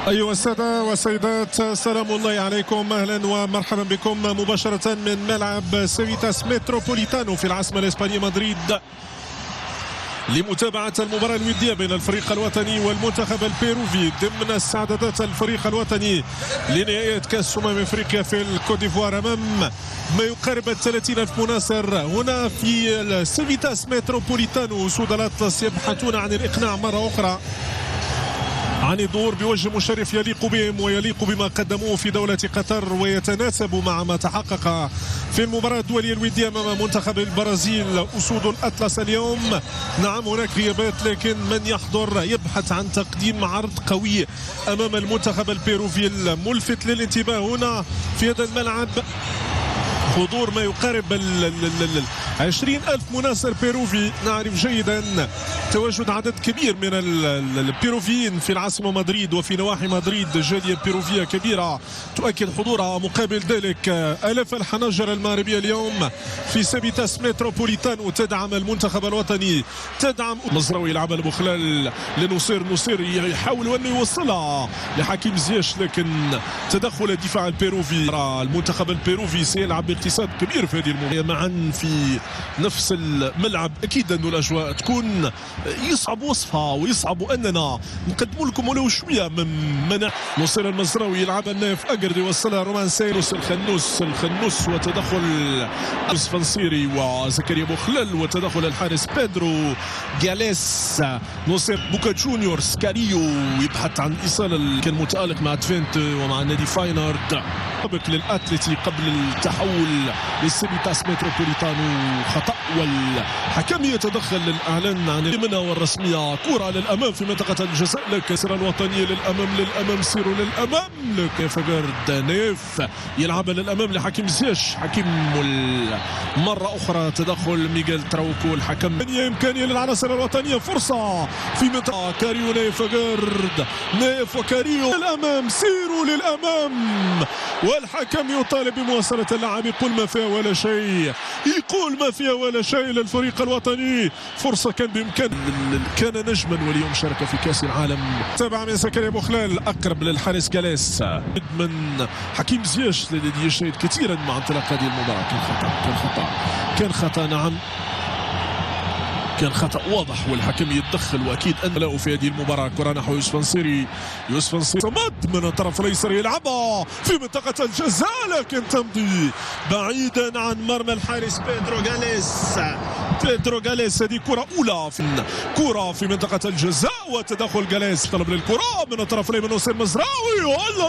أيها السادة والسيدات، سلام الله عليكم، أهلا ومرحبا بكم مباشرة من ملعب سيفيتاس متروبوليتانو في العاصمة الإسبانية مدريد لمتابعة المباراة الودية بين الفريق الوطني والمنتخب البيروفي ضمن استعدادات الفريق الوطني لنهاية كأس أفريقيا في الكوت ديفوار أمام ما يقارب 30,000 مناصر هنا في سيفيتاس متروبوليتانو. أسود الأطلس يبحثون عن الإقناع مرة أخرى عن الظهور بوجه مشرف يليق بهم ويليق بما قدموه في دولة قطر ويتناسب مع ما تحقق في المباراة الدولية الودية أمام منتخب البرازيل. أسود الأطلس اليوم نعم هناك غيابات، لكن من يحضر يبحث عن تقديم عرض قوي أمام المنتخب البيروفي. الملفت للانتباه هنا في هذا الملعب حضور ما يقارب 20,000 مناصر بيروفي. نعرف جيدا تواجد عدد كبير من البيروفيين في العاصمة مدريد وفي نواحي مدريد، جالية بيروفية كبيرة تؤكد حضورها. مقابل ذلك آلاف الحناجر المغربية اليوم في سيفيتاس متروبوليتانو تدعم المنتخب الوطني، تدعم مزراوي. يلعب ابو خلال لنصير، نصير يحاول انه يوصلها لحكيم زياش، لكن تدخل الدفاع البيروفي. المنتخب البيروفي سيلعب باقتصاد كبير في هذه المباراة معا في نفس الملعب. اكيد انه الاجواء تكون يصعب وصفها ويصعب اننا نقدم لكم ولو شويه من منع. نصير المزراوي يلعب النايف اقرد يوصلها رومان سيروس الخنوس وتدخل فانسيري وزكريا ابو خلال وتدخل الحارس بيدرو جاليس. نصير بوكا جونيور سكاريو يبحث عن ايصال، كان متالق مع تفينت ومع نادي فاينارد. سابق للاتلتي قبل التحول للسيفيتاس متروبوليتانو، خطا والحكم يتدخل للاعلان عن منها والرسميه. كره للامام في منطقه الجزاء، الكسره الوطنيه للامام سيروا للامام. فجرد نيف يلعب للامام لحكيم زياش، حكيم مره اخرى تدخل ميغيل تراوكو الحكم. امكانيه للعناصر الوطنيه، فرصه في منطقه كاريو نيف وكاريو للامام، سيروا للامام والحكم يطالب بمواصله اللعب. يقول ما فيها ولا شيء للفريق الوطني. فرصه كان بامكان، كان نجما واليوم شارك في كاس العالم. تابع من زكريا ابو خلال اقرب للحارس جاليس من حكيم زياش الذي يجتهد كثيرا مع انطلاق هذه المباراه. كان خطا نعم، كان خطأ واضح والحكم يتدخل، واكيد ان له في هذه المباراه. كره نحو يوسف فانسيري صمد من الطرف الايسر يلعبها في منطقه الجزاء، لكن تمضي بعيدا عن مرمى الحارس بيدرو جاليس. هذه كره اولى في منطقه الجزاء وتدخل جاليس، طلب للكره من الطرف الايمن حسين مزراوي.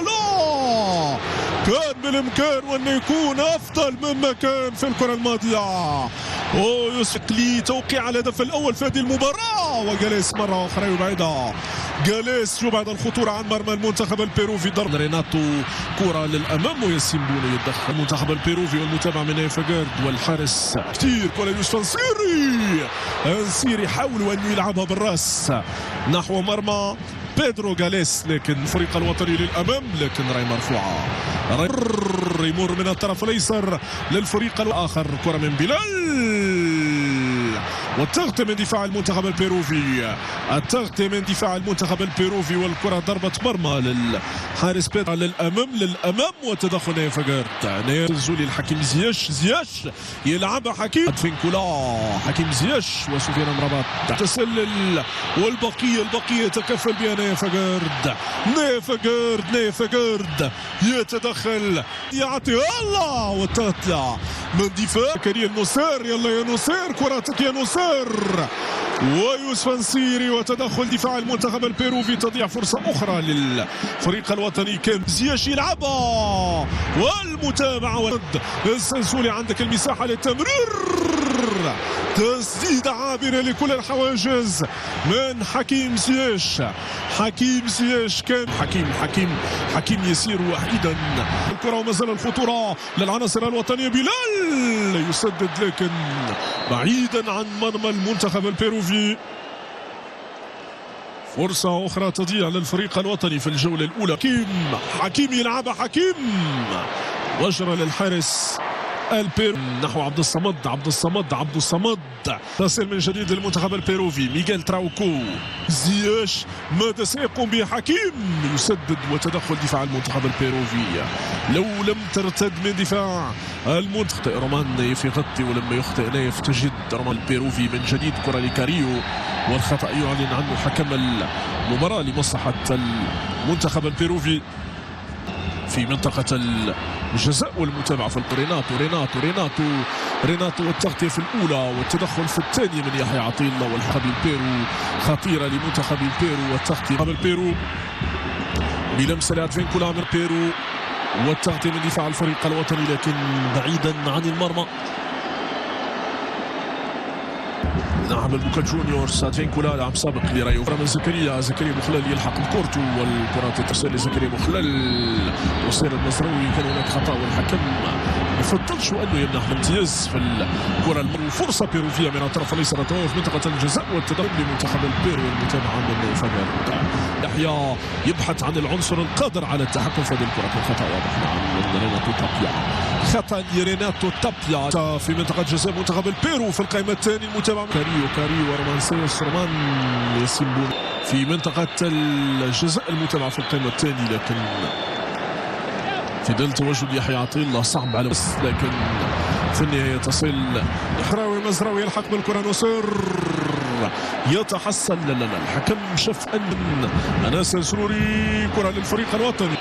لا كان بالامكان وانه يكون افضل مما كان في الكره الماضيه. يوسف لتوقيع الهدف الاول في هذه المباراه، وجاليس مره اخرى يبعدها. جاليس يبعد الخطوره عن مرمى المنتخب البيروفي. ضرب ريناتو، كره للامام وياسين بونو يتدخل. المنتخب البيروفي والمتابعه من فاجارد والحارس كثير. كره يوسف انسيري حاولوا ان يلعبها بالراس نحو مرمى بيدرو جاليس، لكن الفريق الوطني للامام، لكن راي مرفوعه. يمر من الطرف الايسر للفريق الاخر. كره من بلال والتغطية من دفاع المنتخب البيروفي، والكرة ضربة مرمى للحارس بيدرو للأمام وتدخل نايف أقرد. نزول الحكيم زياش يلعبها حكيم زياش وسفيان امرابط تسلل، والبقية يتكفل بها نايف أقرد يتدخل يعطي الله والتغطية من دفاع كريم نصير. يلا يا نصير، كرتك يا نصير ويوسف فانسيري وتدخل دفاع المنتخب البيروفي. تضيع فرصة أخرى للفريق الوطني. كان زياش يلعبها والمتابعة السنسولي. عندك المساحة للتمرير، تسديدة عابرة لكل الحواجز من حكيم زياش. كان حكيم يسير وحيدا. الكرة وما زال الخطورة للعناصر الوطنية. بلال يسدد لكن بعيدا عن مرمى المنتخب البيروفي. فرصة أخرى تضيع للفريق الوطني في الجولة الأولى. حكيم يلعبها، وجرى للحارس البيرو نحو عبد الصمد تصل من جديد للمنتخب البيروفي. ميغيل تراوكو زياش ماذا سيقوم به حكيم؟ يسدد وتدخل دفاع المنتخب البيروفي. لو لم ترتد من دفاع المنتخب رومان نايف يغطي، ولما يخطئ نايف تجد رومان البيروفي من جديد كرة لكاريو، والخطأ يعلن عنه حكم المباراة لمصلحة المنتخب البيروفي في منطقة الجزاء. والمتابعة في ريناتو والتغطية في الأولى والتدخل في الثانية من يحيى عطية الله. والحق البيرو خطيرة لمنتخب البيرو، والتغطية البيرو بلمسة لأدفينكولا من بيرو، والتغطية من دفاع الفريق الوطني لكن بعيدا عن المرمى. لاعب البوكا جونيورز أدفينكولا لاعب سابق لرايو من زكريا مخلل يلحق الكورتو، والكرة تصل لزكريا مخلل وصير المزراوي. كان هناك خطأ والحكم ما فضلش انه يمنح الامتياز في الكرة. فرصة بيروفية من الطرف الايسر في منطقة الجزاء، والتدرب لمنتخب البيرو والمتابعة من فجر. يحيى يبحث عن العنصر القادر على التحكم في هذه الكرة. خطأ واضح من ريناتو تابيا، خطأ لريناتو تابيا في منطقة جزاء منتخب البيرو. في القائمة الثانية المتابعة كاريو ورومان سيس ياسين في منطقة الجزاء. المتابعة في القائمة الثانية، لكن في ظل تواجد يحيى عطية الله صعب على بس، لكن في النهاية تصل مزراوي يلحق بالكرة. نصر يتحصل، لا الحكم شاف ان اناس سروري كرة للفريق الوطني،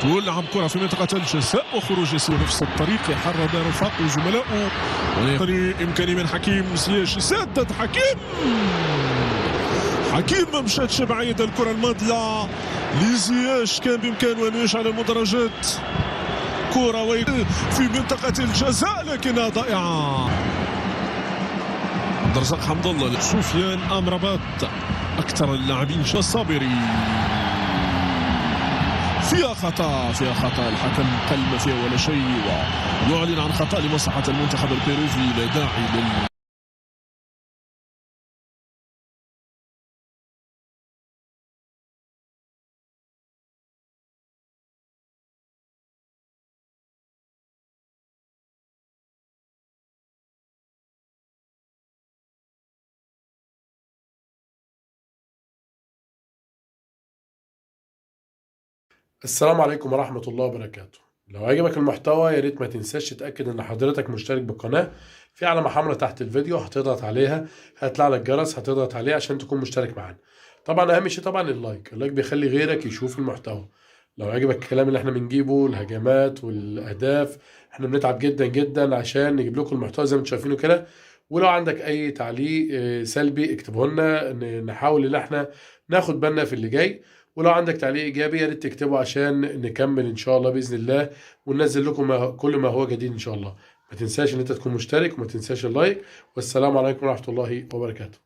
تلعب كرة في منطقة الجزاء وخروج يسير نفس الطريق. يحرر رفاق وزملائه، إمكاني من حكيم زياش يسدد. حكيم ما مشاتش بعيد. الكرة الماضية لزياش كان بإمكانه أن يجعل المدرجات كرة في منطقة الجزاء لكنها ضائعة. عبد الرزاق حمد الله، سفيان أمرابات، أكثر اللاعبين الصابري. فيها خطأ الحكم قال ما فيها ولا شيء، ويعلن عن خطأ لمصلحة المنتخب البيروفي. لا داعي السلام عليكم ورحمة الله وبركاته. لو عجبك المحتوى يا ريت ما تنساش تتأكد ان حضرتك مشترك بالقناة. في علامة حمراء تحت الفيديو هتضغط عليها، هيطلع لك جرس هتضغط عليه عشان تكون مشترك معانا. طبعا اهم شيء طبعا اللايك بيخلي غيرك يشوف المحتوى. لو عجبك الكلام اللي احنا بنجيبه، الهجمات والاهداف، احنا بنتعب جدا جدا عشان نجيب لكم المحتوى زي ما انتم شايفينه كده. ولو عندك اي تعليق سلبي اكتبه لنا، نحاول ان احنا ناخد بالنا في اللي جاي. ولو عندك تعليق ايجابي يا ريت تكتبه عشان نكمل ان شاء الله باذن الله، وننزل لكم كل ما هو جديد ان شاء الله. ما تنساش ان انت تكون مشترك، وما تنساش اللايك. والسلام عليكم ورحمه الله وبركاته.